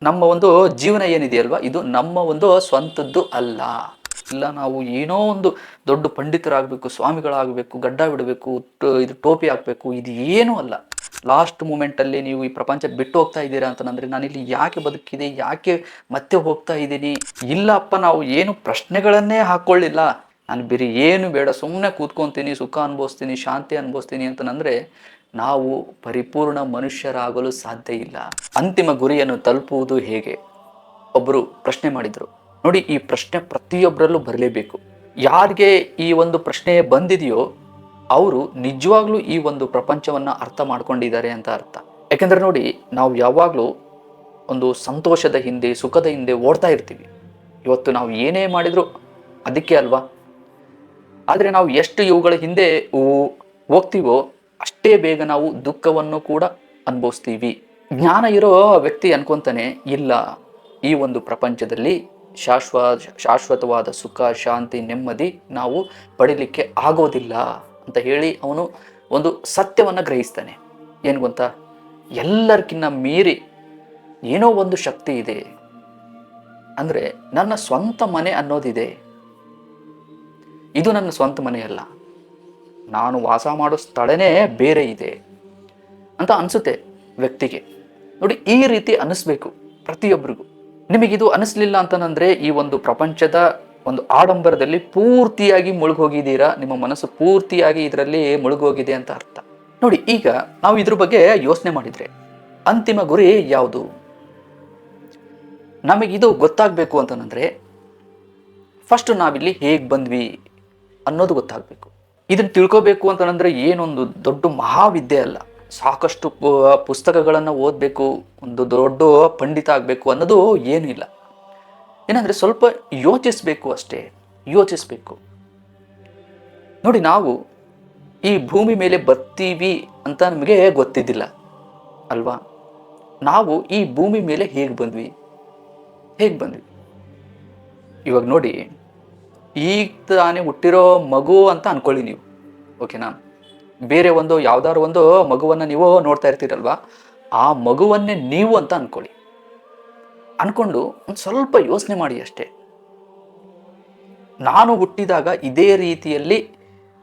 ನಮ್ಮ ಒಂದು ಜೀವನ ಏನಿದೆಯಲ್ವಾ, ಇದು ನಮ್ಮ ಒಂದು ಸ್ವಂತದ್ದು ಅಲ್ಲ. ಇಲ್ಲ ನಾವು ಏನೋ ಒಂದು ದೊಡ್ಡ ಪಂಡಿತರಾಗಬೇಕು, ಸ್ವಾಮಿಗಳಾಗಬೇಕು, ಗಡ್ಡ ಬಿಡಬೇಕು, ಇದು ಟೋಪಿ ಹಾಕಬೇಕು, ಇದು ಏನೂ ಅಲ್ಲ. ಲಾಸ್ಟ್ ಮೂಮೆಂಟಲ್ಲಿ ನೀವು ಈ ಪ್ರಪಂಚ ಬಿಟ್ಟು ಹೋಗ್ತಾ ಇದ್ದೀರಾ ಅಂತಂದರೆ ನಾನಿಲ್ಲಿ ಯಾಕೆ ಬದುಕಿದೆ, ಯಾಕೆ ಮತ್ತೆ ಹೋಗ್ತಾ ಇದ್ದೀನಿ? ಇಲ್ಲಪ್ಪ, ನಾವು ಏನು ಪ್ರಶ್ನೆಗಳನ್ನೇ ಹಾಕ್ಕೊಳ್ಳಿಲ್ಲ, ನಾನು ಬೇರೆ ಏನು ಬೇಡ, ಸುಮ್ಮನೆ ಕೂತ್ಕೊತೀನಿ, ಸುಖ ಅನುಭವಿಸ್ತೀನಿ, ಶಾಂತಿ ಅನುಭವಿಸ್ತೀನಿ ಅಂತಂದರೆ ನಾವು ಪರಿಪೂರ್ಣ ಮನುಷ್ಯರಾಗಲು ಸಾಧ್ಯ ಇಲ್ಲ. ಅಂತಿಮ ಗುರಿಯನ್ನು ತಲುಪುವುದು ಹೇಗೆ? ಒಬ್ಬರು ಪ್ರಶ್ನೆ ಮಾಡಿದರು. ನೋಡಿ, ಈ ಪ್ರಶ್ನೆ ಪ್ರತಿಯೊಬ್ಬರಲ್ಲೂ ಬರಲೇಬೇಕು. ಯಾರಿಗೆ ಈ ಒಂದು ಪ್ರಶ್ನೆ ಬಂದಿದೆಯೋ ಅವರು ನಿಜವಾಗ್ಲೂ ಈ ಒಂದು ಪ್ರಪಂಚವನ್ನು ಅರ್ಥ ಮಾಡ್ಕೊಂಡಿದ್ದಾರೆ ಅಂತ ಅರ್ಥ. ಯಾಕೆಂದರೆ ನೋಡಿ, ನಾವು ಯಾವಾಗಲೂ ಒಂದು ಸಂತೋಷದ ಹಿಂದೆ, ಸುಖದ ಹಿಂದೆ ಓಡ್ತಾ ಇರ್ತೀವಿ. ಇವತ್ತು ನಾವು ಏನೇ ಮಾಡಿದರೂ ಅದಕ್ಕೆ ಅಲ್ವಾ. ಆದರೆ ನಾವು ಎಷ್ಟು ಇವುಗಳ ಹಿಂದೆ ಹೋಗ್ತೀವೋ ಅಷ್ಟೇ ಬೇಗ ನಾವು ದುಃಖವನ್ನು ಕೂಡ ಅನುಭವಿಸ್ತೀವಿ. ಜ್ಞಾನ ಇರೋ ವ್ಯಕ್ತಿ ಅನ್ಕೊಂತಾನೆ, ಇಲ್ಲ, ಈ ಒಂದು ಪ್ರಪಂಚದಲ್ಲಿ ಶಾಶ್ವತವಾದ ಸುಖ, ಶಾಂತಿ, ನೆಮ್ಮದಿ ನಾವು ಪಡಿಲಿಕ್ಕೆ ಆಗೋದಿಲ್ಲ ಅಂತ ಹೇಳಿ ಅವನು ಒಂದು ಸತ್ಯವನ್ನು ಗ್ರಹಿಸ್ತಾನೆ. ಏನು ಗೊತ್ತಾ, ಎಲ್ಲರಿಗಿನ್ನ ಮೀರಿ ಏನೋ ಒಂದು ಶಕ್ತಿ ಇದೆ. ಅಂದರೆ ನನ್ನ ಸ್ವಂತ ಮನೆ ಅನ್ನೋದಿದೆ. ಇದು ನನ್ನ ಸ್ವಂತ ಮನೆಯಲ್ಲ, ನಾನು ವಾಸ ಮಾಡೋ ಸ್ಥಳನೇ ಬೇರೆ ಇದೆ ಅಂತ ಅನಿಸುತ್ತೆ ವ್ಯಕ್ತಿಗೆ. ನೋಡಿ, ಈ ರೀತಿ ಅನ್ನಿಸ್ಬೇಕು ಪ್ರತಿಯೊಬ್ಬರಿಗೂ. ನಿಮಗಿದು ಅನಿಸ್ಲಿಲ್ಲ ಅಂತಂದರೆ ಈ ಒಂದು ಪ್ರಪಂಚದ ಒಂದು ಆಡಂಬರದಲ್ಲಿ ಪೂರ್ತಿಯಾಗಿ ಮುಳುಗೋಗಿದ್ದೀರಾ, ನಿಮ್ಮ ಮನಸ್ಸು ಪೂರ್ತಿಯಾಗಿ ಇದರಲ್ಲಿ ಮುಳುಗೋಗಿದೆ ಅಂತ ಅರ್ಥ. ನೋಡಿ, ಈಗ ನಾವು ಇದ್ರ ಬಗ್ಗೆ ಯೋಚನೆ ಮಾಡಿದರೆ ಅಂತಿಮ ಗುರಿ ಯಾವುದು? ನಮಗಿದು ಗೊತ್ತಾಗಬೇಕು ಅಂತಂದರೆ ಫಸ್ಟ್ ನಾವಿಲ್ಲಿ ಹೇಗೆ ಬಂದ್ವಿ ಅನ್ನೋದು ಗೊತ್ತಾಗಬೇಕು. ಇದನ್ನು ತಿಳ್ಕೋಬೇಕು ಅಂತಂದರೆ ಏನೊಂದು ದೊಡ್ಡ ಮಹಾವಿದ್ಯೆ ಅಲ್ಲ, ಸಾಕಷ್ಟು ಪುಸ್ತಕಗಳನ್ನು ಓದಬೇಕು, ಒಂದು ದೊಡ್ಡ ಪಂಡಿತ ಆಗಬೇಕು ಅನ್ನೋದು ಏನೂ ಇಲ್ಲ. ಏನಂದರೆ ಸ್ವಲ್ಪ ಯೋಚಿಸಬೇಕು ಅಷ್ಟೇ, ಯೋಚಿಸಬೇಕು. ನೋಡಿ, ನಾವು ಈ ಭೂಮಿ ಮೇಲೆ ಬರ್ತೀವಿ ಅಂತ ನಮಗೆ ಗೊತ್ತಿದ್ದಿಲ್ಲ ಅಲ್ವಾ. ನಾವು ಈ ಭೂಮಿ ಮೇಲೆ ಹೇಗೆ ಬಂದ್ವಿ? ಇವಾಗ ನೋಡಿ, ಈಗ ತಾನೇ ಹುಟ್ಟಿರೋ ಮಗು ಅಂತ ಅನ್ಕೊಳ್ಳಿ ನೀವು, ಓಕೆನಾ? ಬೇರೆ ಒಂದು ಯಾವ್ದಾದ್ರು ಒಂದು ಮಗುವನ್ನು ನೀವು ನೋಡ್ತಾ ಇರ್ತೀರಲ್ವಾ, ಆ ಮಗುವನ್ನೇ ನೀವು ಅಂತ ಅನ್ಕೊಳ್ಳಿ. ಅನ್ಕೊಂಡು ಒಂದು ಸ್ವಲ್ಪ ಯೋಚನೆ ಮಾಡಿ ಅಷ್ಟೇ. ನಾನು ಹುಟ್ಟಿದಾಗ ಇದೇ ರೀತಿಯಲ್ಲಿ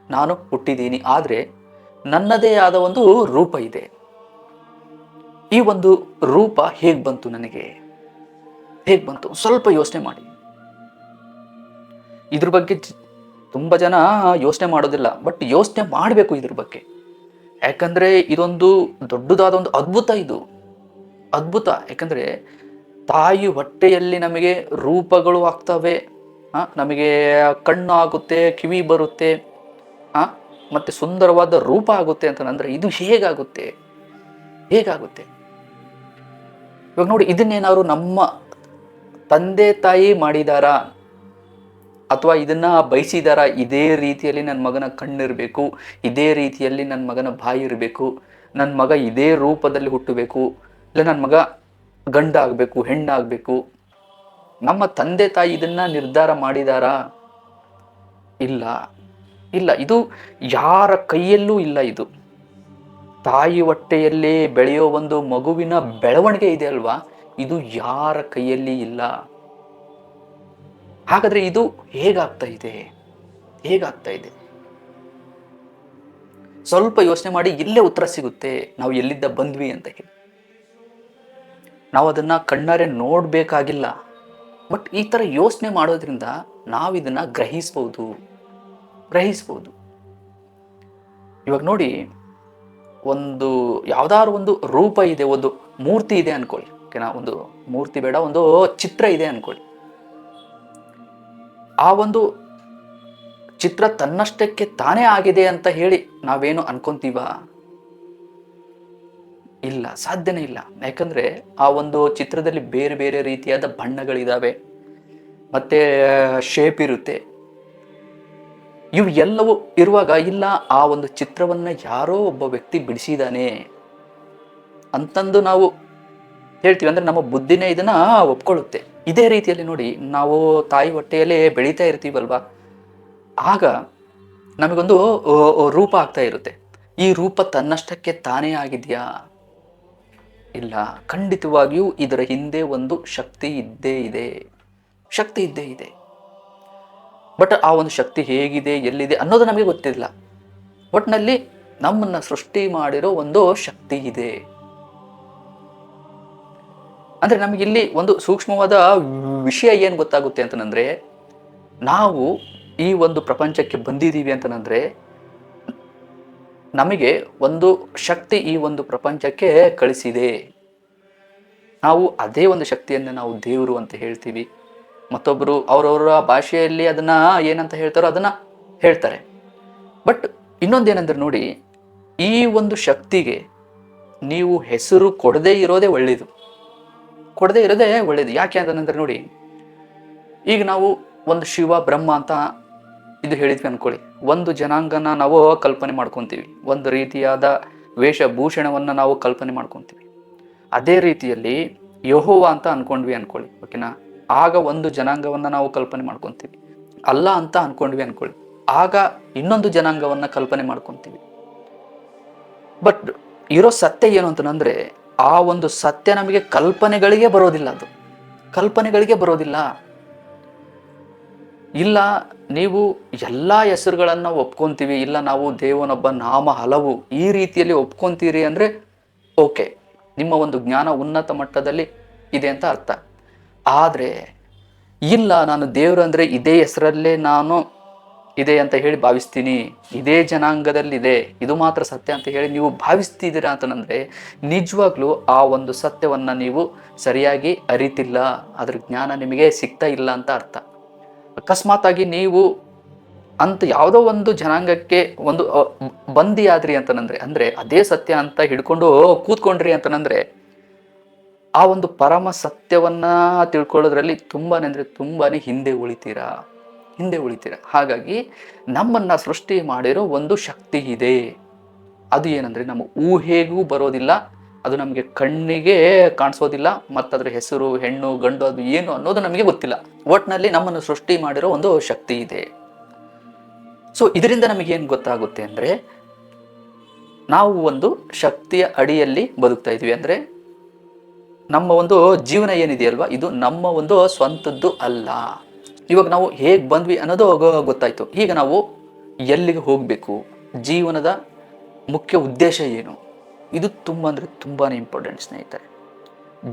ನಾನು ಹುಟ್ಟಿದ್ದೀನಿ, ಆದರೆ ನನ್ನದೇ ಆದ ಒಂದು ರೂಪ ಇದೆ. ಈ ಒಂದು ರೂಪ ಹೇಗೆ ಬಂತು ನನಗೆ? ಹೇಗೆ ಬಂತು? ಸ್ವಲ್ಪ ಯೋಚನೆ ಮಾಡಿ. ಇದ್ರ ಬಗ್ಗೆ ತುಂಬ ಜನ ಯೋಚನೆ ಮಾಡೋದಿಲ್ಲ, ಬಟ್ ಯೋಚನೆ ಮಾಡಬೇಕು ಇದ್ರ ಬಗ್ಗೆ. ಯಾಕಂದರೆ ಇದೊಂದು ದೊಡ್ಡದಾದ ಒಂದು ಅದ್ಭುತ. ಇದು ಅದ್ಭುತ. ಯಾಕಂದರೆ ತಾಯಿ ಹೊಟ್ಟೆಯಲ್ಲಿ ನಮಗೆ ರೂಪಗಳು ಆಗ್ತವೆ, ನಮಗೆ ಕಣ್ಣು ಆಗುತ್ತೆ, ಕಿವಿ ಬರುತ್ತೆ, ಮತ್ತು ಸುಂದರವಾದ ರೂಪ ಆಗುತ್ತೆ ಅಂತಂದರೆ ಇದು ಹೇಗಾಗುತ್ತೆ? ಇವಾಗ ನೋಡಿ, ಇದನ್ನೇನಾದ್ರು ನಮ್ಮ ತಂದೆ ತಾಯಿ ಮಾಡಿದಾರಾ ಅಥವಾ ಇದನ್ನ ಬಯಸಿದಾರ? ಇದೇ ರೀತಿಯಲ್ಲಿ ನನ್ನ ಮಗನ ಕಣ್ಣಿರಬೇಕು, ಇದೇ ರೀತಿಯಲ್ಲಿ ನನ್ನ ಮಗನ ಬಾಯಿ ಇರಬೇಕು, ನನ್ನ ಮಗ ಇದೇ ರೂಪದಲ್ಲಿ ಹುಟ್ಟಬೇಕು, ಇಲ್ಲ ನನ್ನ ಮಗ ಗಂಡ ಆಗಬೇಕು, ಹೆಣ್ಣಾಗಬೇಕು, ನಮ್ಮ ತಂದೆ ತಾಯಿ ಇದನ್ನ ನಿರ್ಧಾರ ಮಾಡಿದಾರಾ? ಇಲ್ಲ. ಇದು ಯಾರ ಕೈಯಲ್ಲೂ ಇಲ್ಲ. ಇದು ತಾಯಿ ಹೊಟ್ಟೆಯಲ್ಲಿ ಬೆಳೆಯೋ ಒಂದು ಮಗುವಿನ ಬೆಳವಣಿಗೆ ಇದೆ ಅಲ್ವಾ, ಇದು ಯಾರ ಕೈಯಲ್ಲಿ ಇಲ್ಲ. ಹಾಗಾದ್ರೆ ಇದು ಹೇಗಾಗ್ತಾ ಇದೆ? ಸ್ವಲ್ಪ ಯೋಚನೆ ಮಾಡಿ, ಇಲ್ಲೇ ಉತ್ತರ ಸಿಗುತ್ತೆ ನಾವು ಎಲ್ಲಿಂದ ಬಂದ್ವಿ ಅಂತ ಹೇಳಿ. ನಾವು ಅದನ್ನ ಕಣ್ಣಾರೆ ನೋಡ್ಬೇಕಾಗಿಲ್ಲ, ಬಟ್ ಈ ತರ ಯೋಚನೆ ಮಾಡೋದ್ರಿಂದ ನಾವು ಇದನ್ನ ಗ್ರಹಿಸ್ಬೋದು. ಇವಾಗ ನೋಡಿ, ಒಂದು ಯಾವ್ದಾದ್ರು ಒಂದು ರೂಪ ಇದೆ, ಒಂದು ಮೂರ್ತಿ ಇದೆ ಅನ್ಕೊಳ್ಳಿ, ಓಕೆನಾ? ಒಂದು ಮೂರ್ತಿ ಬೇಡ, ಒಂದು ಚಿತ್ರ ಇದೆ ಅನ್ಕೊಳ್ಳಿ. ಆ ಒಂದು ಚಿತ್ರ ತನ್ನಷ್ಟಕ್ಕೆ ತಾನೇ ಆಗಿದೆ ಅಂತ ಹೇಳಿ ನಾವೇನು ಅನ್ಕೊಂತೀವ? ಇಲ್ಲ, ಸಾಧ್ಯನೇ ಇಲ್ಲ. ಯಾಕಂದ್ರೆ ಆ ಒಂದು ಚಿತ್ರದಲ್ಲಿ ಬೇರೆ ಬೇರೆ ರೀತಿಯಾದ ಬಣ್ಣಗಳಿದಾವೆ, ಮತ್ತೆ ಶೇಪ್ ಇರುತ್ತೆ. ಇವು ಎಲ್ಲವೂ ಇರುವಾಗ, ಇಲ್ಲ, ಆ ಒಂದು ಚಿತ್ರವನ್ನ ಯಾರೋ ಒಬ್ಬ ವ್ಯಕ್ತಿ ಬಿಡಿಸಿದಾನೆ ಅಂತಂದು ನಾವು ಹೇಳ್ತೀವಿ. ಅಂದ್ರೆ ನಮ್ಮ ಬುದ್ಧಿನೇ ಇದನ್ನ ಒಪ್ಕೊಳ್ಳುತ್ತೆ. ಇದೇ ರೀತಿಯಲ್ಲಿ ನೋಡಿ, ನಾವು ತಾಯಿ ಹೊಟ್ಟೆಯಲ್ಲಿ ಬೆಳೀತಾ ಇರ್ತೀವಲ್ವಾ, ಆಗ ನಮಗೊಂದು ರೂಪ ಆಗ್ತಾ ಇರುತ್ತೆ. ಈ ರೂಪ ತನ್ನಷ್ಟಕ್ಕೆ ತಾನೇ ಆಗಿದೆಯಾ? ಇಲ್ಲ. ಖಂಡಿತವಾಗಿಯೂ ಇದರ ಹಿಂದೆ ಒಂದು ಶಕ್ತಿ ಇದ್ದೇ ಇದೆ, ಶಕ್ತಿ ಇದ್ದೇ ಇದೆ. ಬಟ್ ಆ ಒಂದು ಶಕ್ತಿ ಹೇಗಿದೆ, ಎಲ್ಲಿದೆ ಅನ್ನೋದು ನಮಗೆ ಗೊತ್ತಿಲ್ಲ. ಒಟ್ಟಿನಲ್ಲಿ ನಮ್ಮನ್ನು ಸೃಷ್ಟಿ ಮಾಡಿರೋ ಒಂದು ಶಕ್ತಿ ಇದೆ. ಅಂದರೆ ನಮಗಿಲ್ಲಿ ಒಂದು ಸೂಕ್ಷ್ಮವಾದ ವಿಷಯ ಏನು ಗೊತ್ತಾಗುತ್ತೆ ಅಂತಂದರೆ, ನಾವು ಈ ಒಂದು ಪ್ರಪಂಚಕ್ಕೆ ಬಂದಿದ್ದೀವಿ ಅಂತಂದರೆ ನಮಗೆ ಒಂದು ಶಕ್ತಿ ಈ ಒಂದು ಪ್ರಪಂಚಕ್ಕೆ ಕಳಿಸಿದೆ. ನಾವು ಅದೇ ಒಂದು ಶಕ್ತಿಯನ್ನು ನಾವು ದೇವರು ಅಂತ ಹೇಳ್ತೀವಿ. ಮತ್ತೊಬ್ಬರು ಅವರವರ ಭಾಷೆಯಲ್ಲಿ ಅದನ್ನು ಏನಂತ ಹೇಳ್ತಾರೋ ಅದನ್ನು ಹೇಳ್ತಾರೆ. ಬಟ್ ಇನ್ನೊಂದೇನೆಂದ್ರೆ ನೋಡಿ, ಈ ಒಂದು ಶಕ್ತಿಗೆ ನೀವು ಹೆಸರು ಕೊಡದೇ ಇರೋದೇ ಒಳ್ಳೆಯದು, ಕೊಡದೇ ಇರೋದೇ ಒಳ್ಳೆಯದು. ಯಾಕೆ ಅಂತಂದ್ರೆ ನೋಡಿ, ಈಗ ನಾವು ಒಂದು ಶಿವ ಬ್ರಹ್ಮ ಅಂತ ಇದು ಹೇಳಿದ್ವಿ ಅನ್ಕೊಳ್ಳಿ, ಒಂದು ಜನಾಂಗನ ನಾವು ಕಲ್ಪನೆ ಮಾಡ್ಕೊತೀವಿ, ಒಂದು ರೀತಿಯಾದ ವೇಷಭೂಷಣವನ್ನು ನಾವು ಕಲ್ಪನೆ ಮಾಡ್ಕೊತೀವಿ. ಅದೇ ರೀತಿಯಲ್ಲಿ ಯೆಹೋವ ಅಂತ ಅನ್ಕೊಂಡ್ವಿ ಅನ್ಕೊಳ್ಳಿ, ಓಕೆನಾ, ಆಗ ಒಂದು ಜನಾಂಗವನ್ನು ನಾವು ಕಲ್ಪನೆ ಮಾಡ್ಕೊತೀವಿ. ಅಲ್ಲ ಅಂತ ಅನ್ಕೊಂಡ್ವಿ ಅನ್ಕೊಳ್ಳಿ, ಆಗ ಇನ್ನೊಂದು ಜನಾಂಗವನ್ನು ಕಲ್ಪನೆ ಮಾಡ್ಕೊತೀವಿ. ಬಟ್ ಇರೋ ಸತ್ಯ ಏನು ಅಂತಂದ್ರೆ, ಆ ಒಂದು ಸತ್ಯ ನಮಗೆ ಕಲ್ಪನೆಗಳಿಗೆ ಬರೋದಿಲ್ಲ, ಅದು ಕಲ್ಪನೆಗಳಿಗೆ ಬರೋದಿಲ್ಲ. ಇಲ್ಲ ನೀವು ಎಲ್ಲ ಹೆಸರುಗಳನ್ನು ಒಪ್ಕೊಂತೀವಿ, ಇಲ್ಲ ನಾವು ದೇವನೊಬ್ಬ ನಾಮ ಹಲವು ಈ ರೀತಿಯಲ್ಲಿ ಒಪ್ಕೊಂತೀರಿ ಅಂದರೆ ಓಕೆ, ನಿಮ್ಮ ಒಂದು ಜ್ಞಾನ ಉನ್ನತ ಮಟ್ಟದಲ್ಲಿ ಇದೆ ಅಂತ ಅರ್ಥ. ಆದರೆ ಇಲ್ಲ ನಾನು ದೇವರು ಅಂದರೆ ಇದೇ ಹೆಸರಲ್ಲೇ ನಾನು ಇದೆ ಅಂತ ಹೇಳಿ ಭಾವಿಸ್ತೀನಿ, ಇದೇ ಜನಾಂಗದಲ್ಲಿದೆ, ಇದು ಮಾತ್ರ ಸತ್ಯ ಅಂತ ಹೇಳಿ ನೀವು ಭಾವಿಸ್ತಿದ್ದೀರಾ ಅಂತಂದರೆ ನಿಜವಾಗ್ಲೂ ಆ ಒಂದು ಸತ್ಯವನ್ನು ನೀವು ಸರಿಯಾಗಿ ಅರಿತಿಲ್ಲ, ಅದ್ರ ಜ್ಞಾನ ನಿಮಗೆ ಸಿಗ್ತಾ ಇಲ್ಲ ಅಂತ ಅರ್ಥ. ಅಕಸ್ಮಾತಾಗಿ ನೀವು ಅಂತ ಯಾವುದೋ ಒಂದು ಜನಾಂಗಕ್ಕೆ ಒಂದು ಬಂದಿಯಾದ್ರಿ ಅಂತಂದ್ರೆ, ಅಂದರೆ ಅದೇ ಸತ್ಯ ಅಂತ ಹಿಡ್ಕೊಂಡು ಕೂತ್ಕೊಂಡ್ರಿ ಅಂತಂದ್ರೆ ಆ ಒಂದು ಪರಮ ಸತ್ಯವನ್ನ ತಿಳ್ಕೊಳ್ಳೋದ್ರಲ್ಲಿ ತುಂಬಾನೇ ಅಂದರೆ ತುಂಬಾನೇ ಹಿಂದೆ ಉಳಿತೀರಾ. ಹಾಗಾಗಿ ನಮ್ಮನ್ನ ಸೃಷ್ಟಿ ಮಾಡಿರೋ ಒಂದು ಶಕ್ತಿ ಇದೆ. ಅದು ಏನಂದ್ರೆ ನಮ್ಮ ಊಹೆಗೂ ಬರೋದಿಲ್ಲ, ಅದು ನಮಗೆ ಕಣ್ಣಿಗೆ ಕಾಣಿಸೋದಿಲ್ಲ, ಮತ್ತದ್ರ ಹೆಸರು ಹೆಣ್ಣು ಗಂಡು ಅದು ಏನು ಅನ್ನೋದು ನಮಗೆ ಗೊತ್ತಿಲ್ಲ. ಒಟ್ಟಿನಲ್ಲಿ ನಮ್ಮನ್ನು ಸೃಷ್ಟಿ ಮಾಡಿರೋ ಒಂದು ಶಕ್ತಿ ಇದೆ. ಸೊ ಇದರಿಂದ ನಮಗೇನು ಗೊತ್ತಾಗುತ್ತೆ ಅಂದರೆ, ನಾವು ಒಂದು ಶಕ್ತಿಯ ಅಡಿಯಲ್ಲಿ ಬದುಕ್ತಾ ಇದ್ವಿ. ಅಂದರೆ ನಮ್ಮ ಒಂದು ಜೀವನ ಏನಿದೆಯಲ್ವಾ, ಇದು ನಮ್ಮ ಒಂದು ಸ್ವಂತದ್ದು ಅಲ್ಲ. ಇವಾಗ ನಾವು ಹೇಗೆ ಬಂದ್ವಿ ಅನ್ನೋದು ಗೊತ್ತಾಯ್ತು. ಈಗ ನಾವು ಎಲ್ಲಿಗೆ ಹೋಗಬೇಕು, ಜೀವನದ ಮುಖ್ಯ ಉದ್ದೇಶ ಏನು, ಇದು ತುಂಬ ಅಂದರೆ ತುಂಬಾ ಇಂಪಾರ್ಟೆಂಟ್ ಸ್ನೇಹಿತರೆ.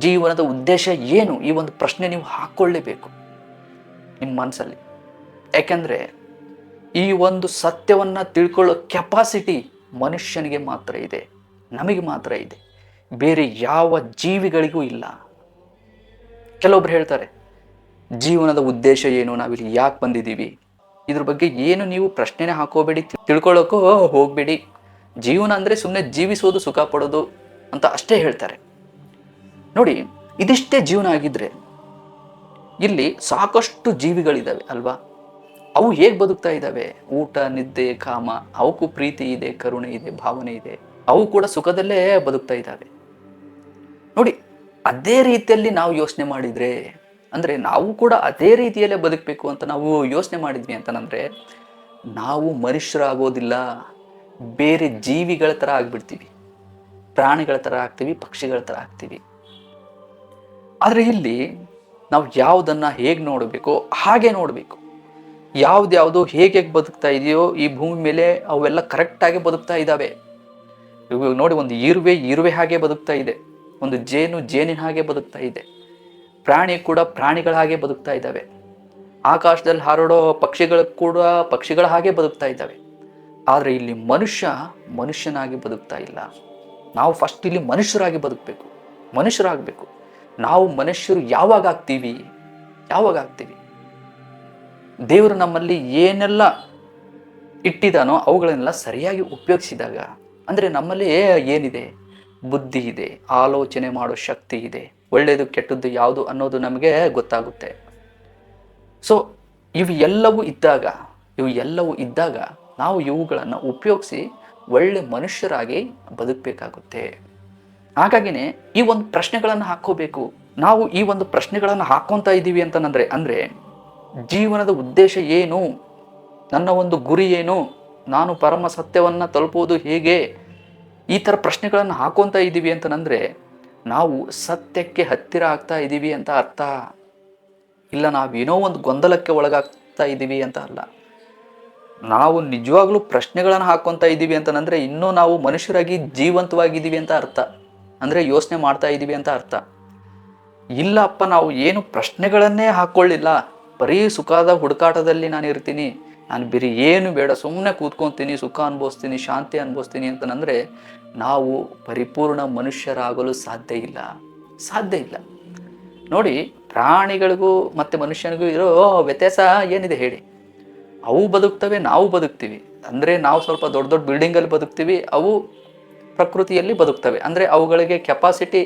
ಜೀವನದ ಉದ್ದೇಶ ಏನು, ಈ ಒಂದು ಪ್ರಶ್ನೆ ನೀವು ಹಾಕ್ಕೊಳ್ಳೇಬೇಕು ನಿಮ್ಮ ಮನಸ್ಸಲ್ಲಿ. ಯಾಕೆಂದರೆ ಈ ಒಂದು ಸತ್ಯವನ್ನು ತಿಳ್ಕೊಳ್ಳೋ ಕೆಪಾಸಿಟಿ ಮನುಷ್ಯನಿಗೆ ಮಾತ್ರ ಇದೆ, ನಮಗೆ ಮಾತ್ರ ಇದೆ, ಬೇರೆ ಯಾವ ಜೀವಿಗಳಿಗೂ ಇಲ್ಲ. ಕೆಲವೊಬ್ರು ಹೇಳ್ತಾರೆ ಜೀವನದ ಉದ್ದೇಶ ಏನು, ನಾವಿಲ್ಲಿ ಯಾಕೆ ಬಂದಿದ್ದೀವಿ, ಇದ್ರ ಬಗ್ಗೆ ಏನು ನೀವು ಪ್ರಶ್ನೆನೇ ಹಾಕೋಬೇಡಿ, ತಿಳ್ಕೊಳ್ಳೋಕ್ಕೂ ಹೋಗಬೇಡಿ. ಜೀವನ ಅಂದರೆ ಸುಮ್ಮನೆ ಜೀವಿಸೋದು, ಸುಖ ಪಡೋದು ಅಂತ ಅಷ್ಟೇ ಹೇಳ್ತಾರೆ. ನೋಡಿ, ಇದಿಷ್ಟೇ ಜೀವನ ಆಗಿದ್ರೆ ಇಲ್ಲಿ ಸಾಕಷ್ಟು ಜೀವಿಗಳಿದ್ದಾವೆ ಅಲ್ವಾ, ಅವು ಹೇಗೆ ಬದುಕ್ತಾ ಇದ್ದಾವೆ, ಊಟ ನಿದ್ದೆ ಕಾಮ, ಅವಕ್ಕೂ ಪ್ರೀತಿ ಇದೆ, ಕರುಣೆ ಇದೆ, ಭಾವನೆ ಇದೆ, ಅವು ಕೂಡ ಸುಖದಲ್ಲೇ ಬದುಕ್ತಾ ಇದ್ದಾವೆ. ನೋಡಿ, ಅದೇ ರೀತಿಯಲ್ಲಿ ನಾವು ಯೋಚನೆ ಮಾಡಿದರೆ, ಅಂದರೆ ನಾವು ಕೂಡ ಅದೇ ರೀತಿಯಲ್ಲೇ ಬದುಕಬೇಕು ಅಂತ ನಾವು ಯೋಚನೆ ಮಾಡಿದ್ವಿ ಅಂತಂದರೆ ನಾವು ಮನುಷ್ಯರಾಗೋದಿಲ್ಲ, ಬೇರೆ ಜೀವಿಗಳ ಥರ ಆಗಿಬಿಡ್ತೀವಿ, ಪ್ರಾಣಿಗಳ ಥರ ಆಗ್ತೀವಿ, ಪಕ್ಷಿಗಳ ಥರ ಆಗ್ತೀವಿ. ಆದರೆ ಇಲ್ಲಿ ನಾವು ಯಾವುದನ್ನು ಹೇಗೆ ನೋಡಬೇಕೋ ಹಾಗೆ ನೋಡಬೇಕು. ಯಾವ್ದು ಹೇಗೆ ಬದುಕ್ತಾ ಇದೆಯೋ ಈ ಭೂಮಿ ಮೇಲೆ ಅವೆಲ್ಲ ಕರೆಕ್ಟಾಗಿ ಬದುಕ್ತಾ ಇದ್ದಾವೆ. ಇವಾಗ ನೋಡಿ, ಒಂದು ಇರುವೆ ಹಾಗೆ ಬದುಕ್ತಾ ಇದೆ, ಒಂದು ಜೇನಿನ ಹಾಗೆ ಬದುಕ್ತಾ ಇದೆ, ಪ್ರಾಣಿ ಕೂಡ ಪ್ರಾಣಿಗಳ ಹಾಗೆ ಬದುಕ್ತಾ ಇದ್ದಾವೆ, ಆಕಾಶದಲ್ಲಿ ಹಾರಾಡೋ ಪಕ್ಷಿಗಳು ಕೂಡ ಪಕ್ಷಿಗಳ ಹಾಗೆ ಬದುಕ್ತಾ ಇದ್ದಾವೆ. ಆದರೆ ಇಲ್ಲಿ ಮನುಷ್ಯನಾಗಿ ಬದುಕ್ತಾ ಇಲ್ಲ. ನಾವು ಫಸ್ಟ್ ಇಲ್ಲಿ ಮನುಷ್ಯರಾಗಬೇಕು. ನಾವು ಮನುಷ್ಯರು ಯಾವಾಗ ಆಗ್ತೀವಿ, ದೇವರು ನಮ್ಮಲ್ಲಿ ಏನೆಲ್ಲ ಇಟ್ಟಿದ್ದಾನೋ ಅವುಗಳನ್ನೆಲ್ಲ ಸರಿಯಾಗಿ ಉಪಯೋಗಿಸಿದಾಗ, ಅಂದರೆ ನಮ್ಮಲ್ಲಿ ಏನಿದೆ, ಬುದ್ಧಿ ಇದೆ, ಆಲೋಚನೆ ಮಾಡೋ ಶಕ್ತಿ ಇದೆ, ಒಳ್ಳೆಯದು ಕೆಟ್ಟದ್ದು ಯಾವುದು ಅನ್ನೋದು ನಮಗೆ ಗೊತ್ತಾಗುತ್ತೆ. ಸೊ ಇವು ಎಲ್ಲವೂ ಇದ್ದಾಗ ನಾವು ಇವುಗಳನ್ನು ಉಪಯೋಗಿಸಿ ಒಳ್ಳೆ ಮನುಷ್ಯರಾಗಿ ಬದುಕಬೇಕಾಗುತ್ತೆ. ಹಾಗಾಗಿನೇ ಈ ಒಂದು ಪ್ರಶ್ನೆಗಳನ್ನು ಹಾಕ್ಕೋಬೇಕು. ನಾವು ಈ ಒಂದು ಪ್ರಶ್ನೆಗಳನ್ನು ಹಾಕ್ಕೊತಾ ಇದ್ದೀವಿ ಅಂತಂದರೆ, ಅಂದರೆ ಜೀವನದ ಉದ್ದೇಶ ಏನು, ನನ್ನ ಒಂದು ಗುರಿ ಏನು, ನಾನು ಪರಮ ಸತ್ಯವನ್ನು ತಲುಪುವುದು ಹೇಗೆ, ಈ ಥರ ಪ್ರಶ್ನೆಗಳನ್ನು ಹಾಕ್ಕೊತಾ ಇದ್ದೀವಿ ಅಂತಂದರೆ ನಾವು ಸತ್ಯಕ್ಕೆ ಹತ್ತಿರ ಆಗ್ತಾ ಇದ್ದೀವಿ ಅಂತ ಅರ್ಥ. ಇಲ್ಲ ನಾವೇನೋ ಒಂದು ಗೊಂದಲಕ್ಕೆ ಒಳಗಾಗ್ತಾ ಇದ್ದೀವಿ ಅಂತ ಅಲ್ಲ. ನಾವು ನಿಜವಾಗ್ಲೂ ಪ್ರಶ್ನೆಗಳನ್ನು ಹಾಕ್ಕೊತಾ ಇದ್ದೀವಿ ಅಂತಂದರೆ ಇನ್ನೂ ನಾವು ಮನುಷ್ಯರಾಗಿ ಜೀವಂತವಾಗಿದ್ದೀವಿ ಅಂತ ಅರ್ಥ. ಅಂದರೆ ಯೋಚನೆ ಮಾಡ್ತಾ ಇದ್ದೀವಿ ಅಂತ ಅರ್ಥ. ಇಲ್ಲಪ್ಪ ನಾವು ಏನು ಪ್ರಶ್ನೆಗಳನ್ನೇ ಹಾಕ್ಕೊಳ್ಳಿಲ್ಲ, ಬರೀ ಸುಖದ ಹುಡುಕಾಟದಲ್ಲಿ ನಾನು ಇರ್ತೀನಿ, ನಾನು ಬೇರೆ ಏನು ಬೇಡ, ಸುಮ್ಮನೆ ಕೂತ್ಕೊತೀನಿ, ಸುಖ ಅನುಭವಿಸ್ತೀನಿ, ಶಾಂತಿ ಅನುಭವಿಸ್ತೀನಿ ಅಂತಂದರೆ ನಾವು ಪರಿಪೂರ್ಣ ಮನುಷ್ಯರಾಗಲು ಸಾಧ್ಯ ಇಲ್ಲ, ಸಾಧ್ಯ ಇಲ್ಲ. ನೋಡಿ, ಪ್ರಾಣಿಗಳಿಗೂ ಮತ್ತು ಮನುಷ್ಯನಿಗೂ ಇರೋ ವ್ಯತ್ಯಾಸ ಏನಿದೆ ಹೇಳಿ? ಅವು ಬದುಕ್ತವೆ, ನಾವು ಬದುಕ್ತೀವಿ. ಅಂದರೆ ನಾವು ಸ್ವಲ್ಪ ದೊಡ್ಡ ದೊಡ್ಡ ಬಿಲ್ಡಿಂಗಲ್ಲಿ ಬದುಕ್ತೀವಿ, ಅವು ಪ್ರಕೃತಿಯಲ್ಲಿ ಬದುಕ್ತವೆ. ಅಂದರೆ ಅವುಗಳಿಗೆ ಕೆಪಾಸಿಟಿ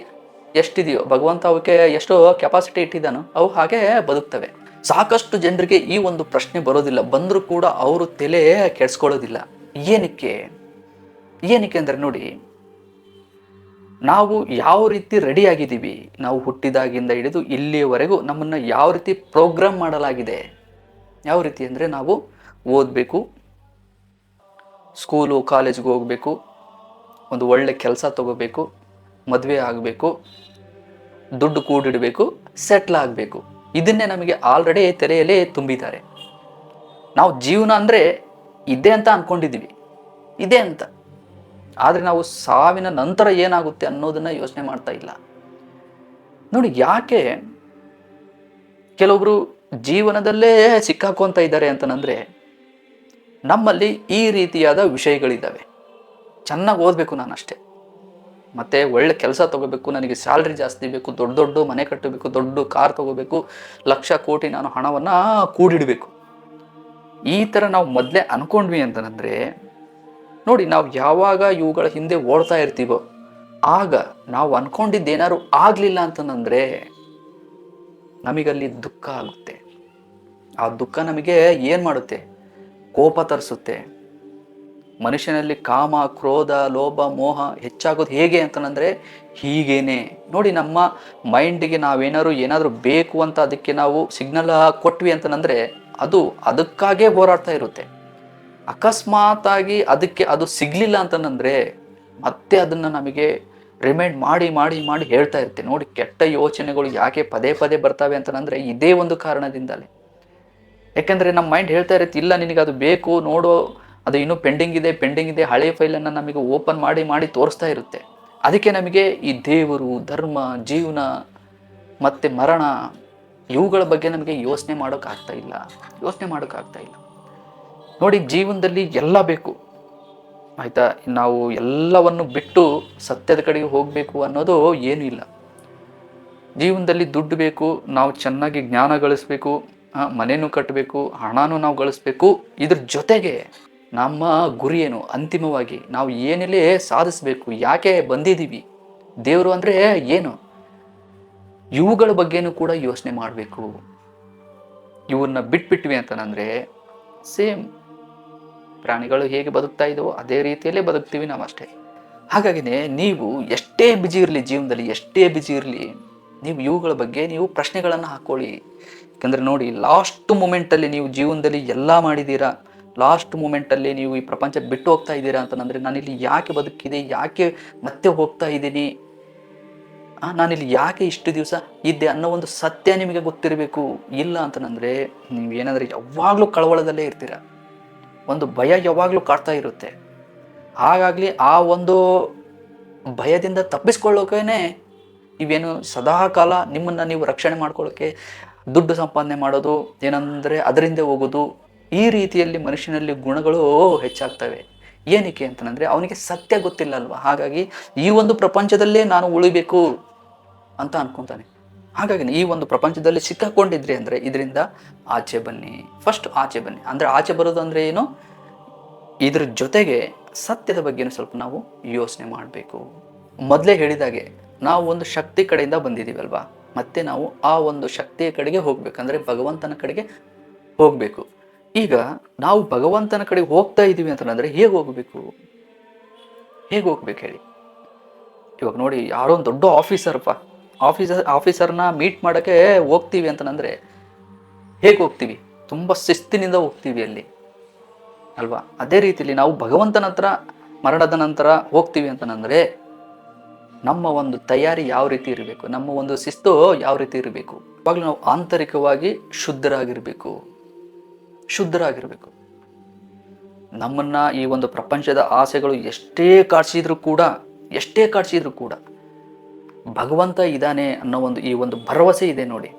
ಎಷ್ಟಿದೆಯೋ, ಭಗವಂತ ಅವಕ್ಕೆ ಎಷ್ಟು ಕೆಪಾಸಿಟಿ ಇಟ್ಟಿದ್ದಾನೋ ಅವು ಹಾಗೆ ಬದುಕ್ತವೆ. ಸಾಕಷ್ಟು ಜನರಿಗೆ ಈ ಒಂದು ಪ್ರಶ್ನೆ ಬರೋದಿಲ್ಲ, ಬಂದರೂ ಕೂಡ ಅವರು ತಲೆ ಕೆಡಿಸ್ಕೊಳ್ಳೋದಿಲ್ಲ. ಏನಕ್ಕೆ ಅಂದರೆ ನೋಡಿ, ನಾವು ಯಾವ ರೀತಿ ರೆಡಿ ಆಗಿದ್ದೀವಿ, ನಾವು ಹುಟ್ಟಿದಾಗಿಂದ ಹಿಡಿದು ಇಲ್ಲಿಯವರೆಗೂ ನಮ್ಮನ್ನು ಯಾವ ರೀತಿ ಪ್ರೋಗ್ರಾಮ್ ಮಾಡಲಾಗಿದೆ. ಯಾವ ರೀತಿ ಅಂದರೆ ನಾವು ಓದಬೇಕು, ಸ್ಕೂಲು ಕಾಲೇಜ್ಗೆ ಹೋಗಬೇಕು, ಒಂದು ಒಳ್ಳೆ ಕೆಲಸ ತಗೋಬೇಕು, ಮದುವೆ ಆಗಬೇಕು, ದುಡ್ಡು ಕೂಡಿಡಬೇಕು, ಸೆಟ್ಲ್ ಆಗಬೇಕು. ಇದನ್ನೇ ನಮಗೆ ಆಲ್ರೆಡಿ ತೆರೆಯಲೇ ತುಂಬಿದ್ದಾರೆ. ನಾವು ಜೀವನ ಅಂದರೆ ಇದೆ ಅಂತ ಅಂದ್ಕೊಂಡಿದ್ದೀವಿ, ಇದೆ ಅಂತ. ಆದರೆ ನಾವು ಸಾವಿನ ನಂತರ ಏನಾಗುತ್ತೆ ಅನ್ನೋದನ್ನು ಯೋಚನೆ ಮಾಡ್ತಾ ಇಲ್ಲ. ನೋಡಿ, ಯಾಕೆ ಕೆಲವೊಬ್ರು ಜೀವನದಲ್ಲೇ ಸಿಕ್ಕಾಕೊಂತ ಇದ್ದಾರೆ ಅಂತಂದರೆ, ನಮ್ಮಲ್ಲಿ ಈ ರೀತಿಯಾದ ವಿಷಯಗಳಿದ್ದಾವೆ. ಚೆನ್ನಾಗಿ ಓದಬೇಕು ನಾನು ಅಷ್ಟೇ, ಮತ್ತು ಒಳ್ಳೆ ಕೆಲಸ ತೊಗೋಬೇಕು, ನನಗೆ ಸ್ಯಾಲ್ರಿ ಜಾಸ್ತಿ ಬೇಕು, ದೊಡ್ಡ ದೊಡ್ಡ ಮನೆ ಕಟ್ಟಬೇಕು, ದೊಡ್ಡ ಕಾರ್ ತೊಗೋಬೇಕು, ಲಕ್ಷ ಕೋಟಿ ನಾನು ಹಣವನ್ನು ಕೂಡಿಡಬೇಕು. ಈ ಥರ ನಾವು ಮೊದಲೇ ಅಂದ್ಕೊಂಡ್ವಿ ಅಂತಂದರೆ ನೋಡಿ, ನಾವು ಯಾವಾಗ ಇವುಗಳ ಹಿಂದೆ ಓಡ್ತಾ ಇರ್ತೀವೋ ಆಗ ನಾವು ಅಂದ್ಕೊಂಡಿದ್ದೇನಾದ್ರು ಆಗಲಿಲ್ಲ ಅಂತಂದರೆ ನಮಗಲ್ಲಿ ದುಃಖ ಆಗುತ್ತೆ. ಆ ದುಃಖ ನಮಗೆ ಏನು ಮಾಡುತ್ತೆ? ಕೋಪ ತರಿಸುತ್ತೆ. ಮನುಷ್ಯನಲ್ಲಿ ಕಾಮ, ಕ್ರೋಧ, ಲೋಭ, ಮೋಹ ಹೆಚ್ಚಾಗೋದು ಹೇಗೆ ಅಂತಂದರೆ ಹೀಗೇನೆ. ನೋಡಿ, ನಮ್ಮ ಮೈಂಡಿಗೆ ಏನಾದರೂ ಬೇಕು ಅಂತ ಅದಕ್ಕೆ ನಾವು ಸಿಗ್ನಲ್ ಕೊಟ್ವಿ ಅಂತಂದರೆ ಅದು ಅದಕ್ಕಾಗೇ ಹೋರಾಡ್ತಾ ಇರುತ್ತೆ. ಅಕಸ್ಮಾತಾಗಿ ಅದಕ್ಕೆ ಅದು ಸಿಗಲಿಲ್ಲ ಅಂತಂದರೆ ಮತ್ತೆ ಅದನ್ನು ನಮಗೆ ರಿಮೈಂಡ್ ಮಾಡಿ ಮಾಡಿ ಮಾಡಿ ಹೇಳ್ತಾ ಇರುತ್ತೆ. ನೋಡಿ, ಕೆಟ್ಟ ಯೋಚನೆಗಳು ಯಾಕೆ ಪದೇ ಪದೇ ಬರ್ತವೆ ಅಂತಂದರೆ ಇದೇ ಒಂದು ಕಾರಣದಿಂದಲೇ. ಯಾಕೆಂದರೆ ನಮ್ಮ ಮೈಂಡ್ ಹೇಳ್ತಾ ಇರುತ್ತೆ, ಇಲ್ಲ ನಿನಗೆ ಅದು ಬೇಕು ನೋಡು, ಅದು ಇನ್ನೂ ಪೆಂಡಿಂಗ್ ಇದೆ, ಹಳೆಯ ಫೈಲನ್ನು ನಮಗೆ ಓಪನ್ ಮಾಡಿ ಮಾಡಿ ತೋರಿಸ್ತಾ ಇರುತ್ತೆ. ಅದಕ್ಕೆ ನಮಗೆ ಈ ದೇವರು, ಧರ್ಮ, ಜೀವನ ಮತ್ತು ಮರಣ ಇವುಗಳ ಬಗ್ಗೆ ನಮಗೆ ಯೋಚನೆ ಮಾಡೋಕ್ಕಾಗ್ತಾ ಇಲ್ಲ. ನೋಡಿ, ಜೀವನದಲ್ಲಿ ಎಲ್ಲ ಬೇಕು, ಆಯಿತಾ? ನಾವು ಎಲ್ಲವನ್ನು ಬಿಟ್ಟು ಸತ್ಯದ ಕಡೆಗೆ ಹೋಗಬೇಕು ಅನ್ನೋದು ಏನೂ ಇಲ್ಲ. ಜೀವನದಲ್ಲಿ ದುಡ್ಡು ಬೇಕು, ನಾವು ಚೆನ್ನಾಗಿ ಜ್ಞಾನ ಗಳಿಸ್ಬೇಕು, ಮನೆಯೂ ಕಟ್ಟಬೇಕು, ಹಣನೂ ನಾವು ಗಳಿಸ್ಬೇಕು. ಇದ್ರ ಜೊತೆಗೆ ನಮ್ಮ ಗುರಿ ಏನು, ಅಂತಿಮವಾಗಿ ನಾವು ಏನೆಲ್ಲೇ ಸಾಧಿಸಬೇಕು, ಯಾಕೆ ಬಂದಿದ್ದೀವಿ, ದೇವರು ಅಂದರೆ ಏನು, ಇವುಗಳ ಬಗ್ಗೆನೂ ಕೂಡ ಯೋಚನೆ ಮಾಡಬೇಕು. ಇವನ್ನ ಬಿಟ್ಬಿಟ್ವಿ ಅಂತಂದರೆ ಸೇಮ್ ಪ್ರಾಣಿಗಳು ಹೇಗೆ ಬದುಕ್ತಾ ಇದ್ದವೋ ಅದೇ ರೀತಿಯಲ್ಲೇ ಬದುಕ್ತೀವಿ ನಾವು ಅಷ್ಟೇ. ಹಾಗಾಗಿನೇ ನೀವು ಎಷ್ಟೇ ಬಿಜಿ ಇರಲಿ, ಜೀವನದಲ್ಲಿ ಎಷ್ಟೇ ಬಿಜಿ ಇರಲಿ, ನೀವು ಇವುಗಳ ಬಗ್ಗೆ ನೀವು ಪ್ರಶ್ನೆಗಳನ್ನು ಹಾಕ್ಕೊಳ್ಳಿ. ಯಾಕಂದರೆ ನೋಡಿ, ಲಾಸ್ಟ್ ಮೂಮೆಂಟಲ್ಲಿ ನೀವು ಜೀವನದಲ್ಲಿ ಎಲ್ಲ ಮಾಡಿದ್ದೀರಾ, ಲಾಸ್ಟ್ ಮೂಮೆಂಟಲ್ಲಿ ನೀವು ಈ ಪ್ರಪಂಚ ಬಿಟ್ಟು ಹೋಗ್ತಾ ಇದ್ದೀರಾ ಅಂತಂದರೆ ನಾನಿಲ್ಲಿ ಯಾಕೆ ಬದುಕಿದೆ, ಯಾಕೆ ಮತ್ತೆ ಹೋಗ್ತಾ ಇದ್ದೀನಿ, ನಾನಿಲ್ಲಿ ಯಾಕೆ ಇಷ್ಟು ದಿವಸ ಇದ್ದೆ ಅನ್ನೋ ಒಂದು ಸತ್ಯ ನಿಮಗೆ ಗೊತ್ತಿರಬೇಕು. ಇಲ್ಲ ಅಂತಂದರೆ ನೀವೇನಾದರೂ ಯಾವಾಗಲೂ ಕಳವಳದಲ್ಲೇ ಇರ್ತೀರ, ಒಂದು ಭಯ ಯಾವಾಗಲೂ ಕಾಡ್ತಾ ಇರುತ್ತೆ. ಹಾಗಾಗಿ ಆ ಒಂದು ಭಯದಿಂದ ತಪ್ಪಿಸ್ಕೊಳ್ಳೋಕೆ ನೀವೇನು ಸದಾ ಕಾಲ ನಿಮ್ಮನ್ನು ನೀವು ರಕ್ಷಣೆ ಮಾಡ್ಕೊಳ್ಳೋಕ್ಕೆ ದುಡ್ಡು ಸಂಪಾದನೆ ಮಾಡೋದು, ಏನಂದರೆ ಅದರಿಂದ ಹೋಗೋದು, ಈ ರೀತಿಯಲ್ಲಿ ಮನುಷ್ಯನಲ್ಲಿ ಗುಣಗಳು ಹೆಚ್ಚಾಗ್ತವೆ. ಏನಕ್ಕೆ ಅಂತಂದರೆ ಅವನಿಗೆ ಸತ್ಯ ಗೊತ್ತಿಲ್ಲ ಅಲ್ವಾ. ಹಾಗಾಗಿ ಈ ಒಂದು ಪ್ರಪಂಚದಲ್ಲೇ ನಾನು ಉಳಿಬೇಕು ಅಂತ ಅನ್ಕೊತಾನೆ. ಹಾಗಾಗಿ ಈ ಒಂದು ಪ್ರಪಂಚದಲ್ಲಿ ಸಿಕ್ಕಾಕೊಂಡಿದ್ರಿ ಅಂದರೆ ಇದರಿಂದ ಆಚೆ ಬನ್ನಿ. ಫಸ್ಟ್ ಆಚೆ ಬನ್ನಿ. ಅಂದರೆ ಆಚೆ ಬರೋದು ಅಂದರೆ ಏನು, ಇದ್ರ ಜೊತೆಗೆ ಸತ್ಯದ ಬಗ್ಗೆನೂ ಸ್ವಲ್ಪ ನಾವು ಯೋಚನೆ ಮಾಡಬೇಕು. ಮೊದಲೇ ಹೇಳಿದಾಗೆ ನಾವು ಒಂದು ಶಕ್ತಿ ಕಡೆಯಿಂದ ಬಂದಿದ್ದೀವಲ್ವಾ, ಮತ್ತೆ ನಾವು ಆ ಒಂದು ಶಕ್ತಿಯ ಕಡೆಗೆ ಹೋಗ್ಬೇಕಂದ್ರೆ ಭಗವಂತನ ಕಡೆಗೆ ಹೋಗಬೇಕು. ಈಗ ನಾವು ಭಗವಂತನ ಕಡೆಗೆ ಹೋಗ್ತಾ ಇದ್ದೀವಿ ಅಂತಂದರೆ ಹೇಗೆ ಹೋಗಬೇಕು ಹೇಳಿ? ಇವಾಗ ನೋಡಿ, ಯಾರೋ ಒಂದು ದೊಡ್ಡ ಆಫೀಸರ್ನ ಮೀಟ್ ಮಾಡೋಕ್ಕೆ ಹೋಗ್ತೀವಿ ಅಂತಂದರೆ ಹೇಗೆ ಹೋಗ್ತೀವಿ? ತುಂಬ ಶಿಸ್ತಿನಿಂದ ಹೋಗ್ತೀವಿ ಅಲ್ಲಿ ಅಲ್ವಾ. ಅದೇ ರೀತಿಯಲ್ಲಿ ನಾವು ಭಗವಂತನ ಹತ್ರ ಮರಣದ ನಂತರ ಹೋಗ್ತೀವಿ ಅಂತಂದರೆ ನಮ್ಮ ಒಂದು ತಯಾರಿ ಯಾವ ರೀತಿ ಇರಬೇಕು, ನಮ್ಮ ಒಂದು ಶಿಸ್ತು ಯಾವ ರೀತಿ ಇರಬೇಕು. ಇವಾಗಲೂ ನಾವು ಆಂತರಿಕವಾಗಿ ಶುದ್ಧರಾಗಿರಬೇಕು. ನಮ್ಮನ್ನ ಈ ಒಂದು ಪ್ರಪಂಚದ ಆಸೆಗಳು ಎಷ್ಟೇ ಕಾಡ್ಸಿದ್ರು ಕೂಡ ಭಗವಂತ ಇದ್ದಾನೆ ಅನ್ನೋ ಈ ಒಂದು ಭರವಸೆ ಇದೆ ನೋಡಿ.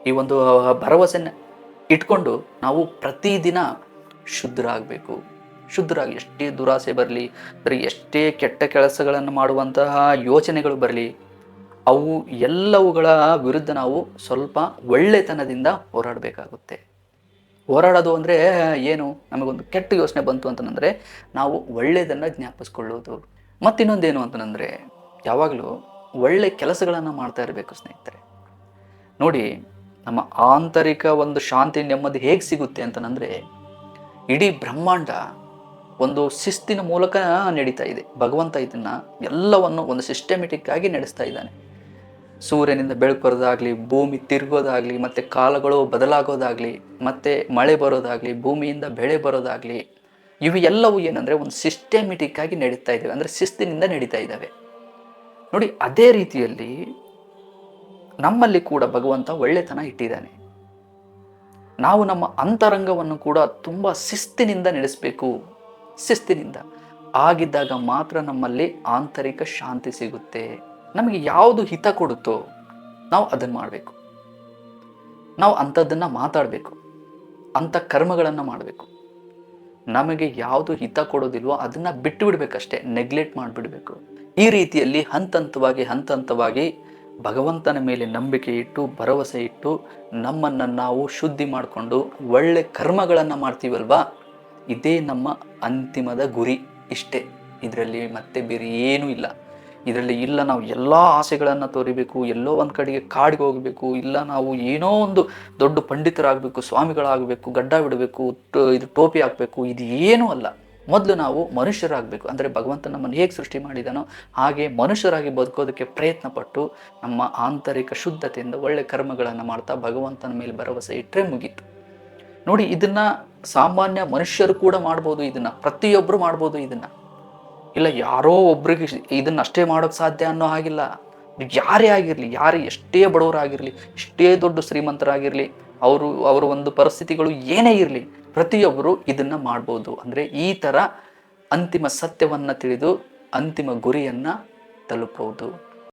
ಈ ಒಂದು ಭರವಸೆನ ಇಟ್ಕೊಂಡು ನಾವು ಪ್ರತಿದಿನ ಶುದ್ಧರಾಗಿ ಎಷ್ಟೇ ದುರಾಸೆ ಬರಲಿ, ಎಷ್ಟೇ ಕೆಟ್ಟ ಕೆಲಸಗಳನ್ನು ಮಾಡುವಂತಹ ಯೋಚನೆಗಳು ಬರಲಿ, ಅವು ಎಲ್ಲವುಗಳ ವಿರುದ್ಧ ನಾವು ಸ್ವಲ್ಪ ಒಳ್ಳೆತನದಿಂದ ಹೋರಾಡಬೇಕಾಗುತ್ತೆ. ಹೋರಾಡೋದು ಅಂದರೆ ಏನು? ನಮಗೊಂದು ಕೆಟ್ಟ ಯೋಚನೆ ಬಂತು ಅಂತಂದರೆ ನಾವು ಒಳ್ಳೆಯದನ್ನು ಜ್ಞಾಪಿಸ್ಕೊಳ್ಳೋದು. ಮತ್ತಿನ್ನೊಂದೇನು ಅಂತಂದರೆ ಯಾವಾಗಲೂ ಒಳ್ಳೆ ಕೆಲಸಗಳನ್ನು ಮಾಡ್ತಾ ಇರಬೇಕು ಸ್ನೇಹಿತರೆ. ನೋಡಿ, ನಮ್ಮ ಆಂತರಿಕ ಒಂದು ಶಾಂತಿ ನೆಮ್ಮದಿ ಹೇಗೆ ಸಿಗುತ್ತೆ ಅಂತಂದರೆ, ಇಡೀ ಬ್ರಹ್ಮಾಂಡ ಒಂದು ಶಿಸ್ತಿನ ಮೂಲಕ ನಡೀತಾ ಇದೆ. ಭಗವಂತ ಇದನ್ನು ಎಲ್ಲವನ್ನು ಒಂದು ಸಿಸ್ಟಮೆಟಿಕ್ ಆಗಿ ನಡೆಸ್ತಾ ಇದ್ದಾನೆ. ಸೂರ್ಯನಿಂದ ಬೆಳಕು ಬರೋದಾಗಲಿ, ಭೂಮಿ ತಿರುಗೋದಾಗಲಿ, ಮತ್ತು ಕಾಲಗಳು ಬದಲಾಗೋದಾಗಲಿ, ಮತ್ತು ಮಳೆ ಬರೋದಾಗಲಿ, ಭೂಮಿಯಿಂದ ಬೆಳೆ ಬರೋದಾಗಲಿ, ಇವು ಎಲ್ಲವೂ ಏನಂದರೆ ಒಂದು ಸಿಸ್ಟಮೆಟಿಕ್ ಆಗಿ ನಡೀತಾ ಇದ್ದಾವೆ, ಅಂದರೆ ಶಿಸ್ತಿನಿಂದ ನಡೀತಾ ಇದ್ದಾವೆ. ನೋಡಿ, ಅದೇ ರೀತಿಯಲ್ಲಿ ನಮ್ಮಲ್ಲಿ ಕೂಡ ಭಗವಂತ ಒಳ್ಳೆತನ ಇಟ್ಟಿದ್ದಾನೆ. ನಾವು ನಮ್ಮ ಅಂತರಂಗವನ್ನು ಕೂಡ ತುಂಬ ಶಿಸ್ತಿನಿಂದ ನಡೆಸಬೇಕು. ಆಗಿದ್ದಾಗ ಮಾತ್ರ ನಮ್ಮಲ್ಲಿ ಆಂತರಿಕ ಶಾಂತಿ ಸಿಗುತ್ತೆ. ನಮಗೆ ಯಾವುದು ಹಿತ ಕೊಡುತ್ತೋ ನಾವು ಅದನ್ನು ಮಾಡಬೇಕು. ನಾವು ಅಂಥದ್ದನ್ನು ಮಾತಾಡಬೇಕು, ಅಂಥ ಕರ್ಮಗಳನ್ನು ಮಾಡಬೇಕು. ನಮಗೆ ಯಾವುದು ಹಿತ ಕೊಡೋದಿಲ್ವೋ ಅದನ್ನು ಬಿಟ್ಟು ಬಿಡಬೇಕಷ್ಟೇ, ನೆಗ್ಲೆಕ್ಟ್ ಮಾಡಿಬಿಡಬೇಕು. ಈ ರೀತಿಯಲ್ಲಿ ಹಂತವಾಗಿ ಭಗವಂತನ ಮೇಲೆ ನಂಬಿಕೆ ಇಟ್ಟು, ಭರವಸೆ ಇಟ್ಟು, ನಮ್ಮನ್ನು ನಾವು ಶುದ್ಧಿ ಮಾಡಿಕೊಂಡು ಒಳ್ಳೆ ಕರ್ಮಗಳನ್ನು ಮಾಡ್ತೀವಲ್ವಾ, ಇದೇ ನಮ್ಮ ಅಂತಿಮದ ಗುರಿ. ಇಷ್ಟೇ, ಇದರಲ್ಲಿ ಮತ್ತೆ ಬೇರೆ ಏನೂ ಇಲ್ಲ. ಇದರಲ್ಲಿ ಇಲ್ಲ ನಾವು ಎಲ್ಲ ಆಸೆಗಳನ್ನು ತೋರಿಬೇಕು, ಎಲ್ಲೋ ಒಂದು ಕಡೆಗೆ ಕಾಡಿಗೆ ಹೋಗಬೇಕು, ಇಲ್ಲ ನಾವು ಏನೋ ಒಂದು ದೊಡ್ಡ ಪಂಡಿತರಾಗಬೇಕು, ಸ್ವಾಮಿಗಳಾಗಬೇಕು, ಗಡ್ಡ ಬಿಡಬೇಕು, ಇದು ಟೋಪಿ ಹಾಕಬೇಕು, ಇದು ಏನೂ ಅಲ್ಲ. ಮೊದಲು ನಾವು ಮನುಷ್ಯರಾಗಬೇಕು. ಅಂದರೆ ಭಗವಂತ ನಮ್ಮನ್ನು ಹೇಗೆ ಸೃಷ್ಟಿ ಮಾಡಿದಾನೋ ಹಾಗೆ ಮನುಷ್ಯರಾಗಿ ಬದುಕೋದಕ್ಕೆ ಪ್ರಯತ್ನ ಪಟ್ಟು ನಮ್ಮ ಆಂತರಿಕ ಶುದ್ಧತೆಯಿಂದ ಒಳ್ಳೆ ಕರ್ಮಗಳನ್ನು ಮಾಡ್ತಾ ಭಗವಂತನ ಮೇಲೆ ಭರವಸೆ ಇಟ್ಟರೆ ಮುಗೀತು. ನೋಡಿ, ಇದನ್ನು ಸಾಮಾನ್ಯ ಮನುಷ್ಯರು ಕೂಡ ಮಾಡ್ಬೋದು, ಇದನ್ನು ಪ್ರತಿಯೊಬ್ಬರು ಮಾಡ್ಬೋದು. ಇದನ್ನು ಇಲ್ಲ ಯಾರೋ ಒಬ್ರಿಗೆ ಇದನ್ನಷ್ಟೇ ಮಾಡೋಕ್ಕೆ ಸಾಧ್ಯ ಅನ್ನೋ ಹಾಗಿಲ್ಲ. ಯಾರೇ ಆಗಿರಲಿ, ಎಷ್ಟೇ ಬಡವರಾಗಿರಲಿ, ಎಷ್ಟೇ ದೊಡ್ಡ ಶ್ರೀಮಂತರಾಗಿರಲಿ, ಅವರ ಒಂದು ಪರಿಸ್ಥಿತಿಗಳು ಏನೇ ಇರಲಿ, ಪ್ರತಿಯೊಬ್ಬರು ಇದನ್ನು ಮಾಡ್ಬೋದು. ಅಂದರೆ ಈ ಥರ ಅಂತಿಮ ಸತ್ಯವನ್ನು ತಿಳಿದು ಅಂತಿಮ ಗುರಿಯನ್ನು ತಲುಪಬಹುದು.